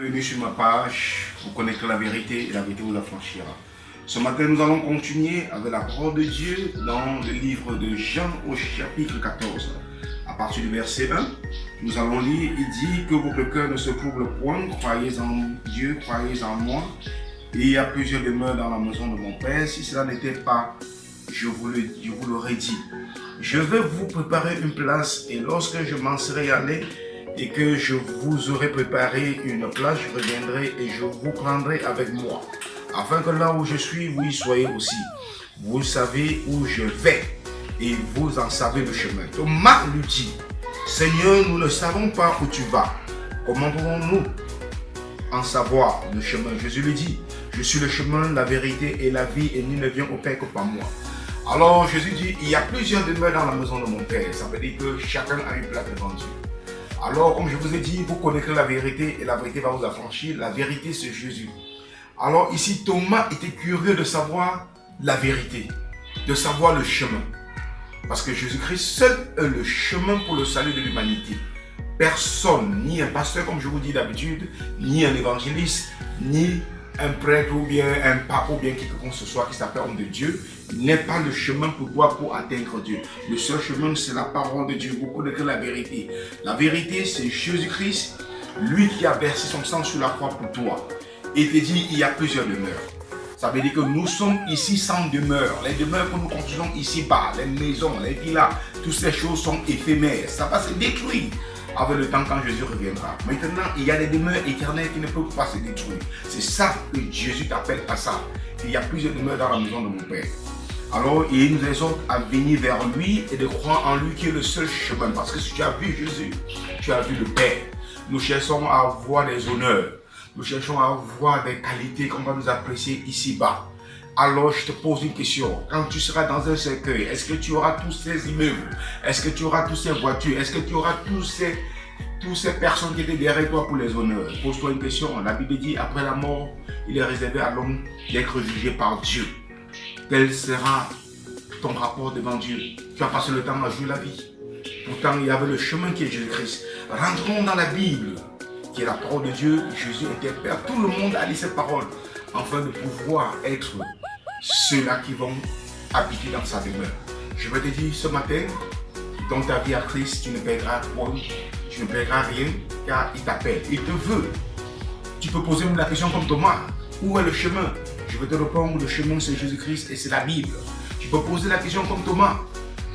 Bienvenue sur ma page, vous connaîtrez la vérité et la vérité vous affranchira. Ce matin, nous allons continuer avec la parole de Dieu dans le livre de Jean au chapitre 14. À partir du verset 1, nous allons lire, il dit que votre cœur ne se trouble point, croyez en Dieu, croyez en moi. Et il y a plusieurs demeures dans la maison de mon Père. Si cela n'était pas, je vous l'aurais dit. Je vais vous préparer une place et lorsque je m'en serai allé et que je vous aurai préparé une place, je reviendrai et je vous prendrai avec moi, afin que là où je suis, vous y soyez aussi. Vous savez où je vais et vous en savez le chemin. Thomas lui dit, Seigneur, nous ne savons pas où tu vas. Comment pouvons-nous en savoir le chemin? Jésus lui dit, je suis le chemin, la vérité et la vie et nul ne vient au Père que par moi. Alors Jésus dit, il y a plusieurs demeures dans la maison de mon Père. Ça veut dire que chacun a une place devant Dieu. Alors comme je vous ai dit, vous connaîtrez la vérité et la vérité va vous affranchir. La vérité c'est Jésus. Alors ici Thomas était curieux de savoir la vérité, de savoir le chemin. Parce que Jésus-Christ seul est le chemin pour le salut de l'humanité. Personne, ni un pasteur comme je vous dis d'habitude, ni un évangéliste, ni un prêtre ou bien un pape ou bien qui que ce soit qui s'appelle homme de Dieu, n'est pas le chemin pour toi pour atteindre Dieu. Le seul chemin c'est la parole de Dieu. Vous connaissez la vérité. La vérité c'est Jésus-Christ, lui qui a versé son sang sur la croix pour toi. Et te dit il y a plusieurs demeures. Ça veut dire que nous sommes ici sans demeure. Les demeures que nous construisons ici-bas, les maisons, les villas, toutes ces choses sont éphémères. Ça va se détruire avec le temps quand Jésus reviendra. Maintenant, il y a des demeures éternelles qui ne peuvent pas se détruire. C'est ça que Jésus t'appelle à ça. Il y a plusieurs demeures dans la maison de mon Père. Alors, il nous exhorte à venir vers lui et de croire en lui qui est le seul chemin. Parce que si tu as vu Jésus, tu as vu le Père. Nous cherchons à avoir des honneurs. Nous cherchons à avoir des qualités qu'on va nous apprécier ici-bas. Alors je te pose une question. Quand tu seras dans un cercueil, est-ce que tu auras tous ces immeubles? Est-ce que tu auras toutes ces voitures? Est-ce que tu auras toutes ces personnes qui étaient derrière toi pour les honneurs? Pose-toi une question. La Bible dit, après la mort, il est réservé à l'homme d'être jugé par Dieu. Quel sera ton rapport devant Dieu? Tu as passé le temps à jouer la vie. Pourtant, il y avait le chemin qui est Jésus-Christ. Rentrons dans la Bible, qui est la parole de Dieu. Jésus interpelle tout le monde à lire cette parole, afin de pouvoir être ceux-là qui vont habiter dans sa demeure. Je vais te dire ce matin, dans ta vie à Christ, tu ne perdras point, tu ne perdras rien, car il t'appelle, il te veut. Tu peux poser la question comme Thomas, où est le chemin? Je vais te répondre, le chemin c'est Jésus-Christ et c'est la Bible. Tu peux poser la question comme Thomas,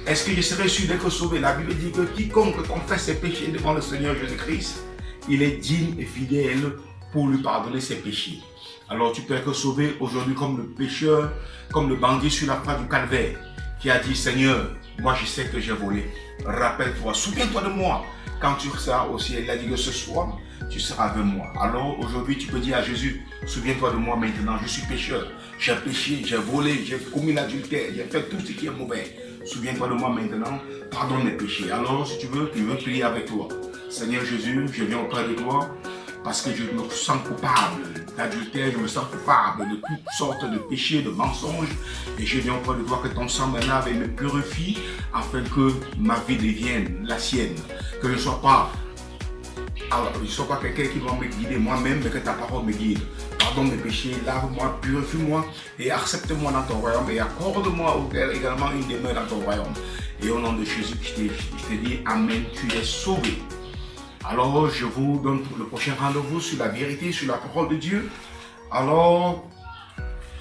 est-ce que je serai sûr d'être sauvé? La Bible dit que quiconque confesse ses péchés devant le Seigneur Jésus-Christ, il est digne et fidèle pour lui pardonner ses péchés. Alors tu peux être sauvé aujourd'hui comme le pécheur, comme le bandit sur la croix du calvaire, qui a dit, Seigneur, moi je sais que j'ai volé. Rappelle-toi, souviens-toi de moi. Quand tu seras au ciel, il a dit que ce soir, tu seras avec moi. Alors aujourd'hui, tu peux dire à Jésus, souviens-toi de moi maintenant, je suis pécheur. J'ai péché, j'ai volé, j'ai commis l'adultère, j'ai fait tout ce qui est mauvais. Souviens-toi de moi maintenant, pardonne mes péchés. Alors si tu veux, je veux prier avec toi. Seigneur Jésus, je viens auprès de toi parce que je me sens coupable d'adultère, je me sens coupable de toutes sortes de péchés, de mensonges. Et je viens auprès de toi que ton sang me lave et me purifie afin que ma vie devienne la sienne. Que je ne sois pas quelqu'un qui doit me guider moi-même, mais que ta parole me guide. Pardonne mes péchés, lave-moi, purifie-moi et accepte-moi dans ton royaume et accorde-moi également une demeure dans ton royaume. Et au nom de Jésus, je te dis Amen, tu es sauvé. Alors, je vous donne le prochain rendez-vous sur la vérité, sur la parole de Dieu. Alors,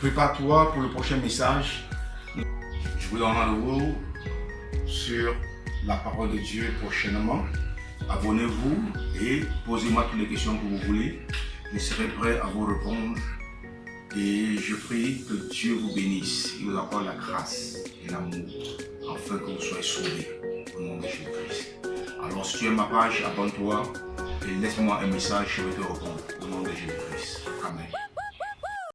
prépare-toi pour le prochain message. Je vous donne rendez-vous sur la parole de Dieu prochainement. Abonnez-vous et posez-moi toutes les questions que vous voulez. Je serai prêt à vous répondre. Et je prie que Dieu vous bénisse. Il vous accorde la grâce et l'amour afin que vous soyez sauvés au nom de Jésus-Christ. Alors si tu aimes ma page, abonne-toi et laisse-moi un message, je vais te répondre au nom de Jésus-Christ. Amen.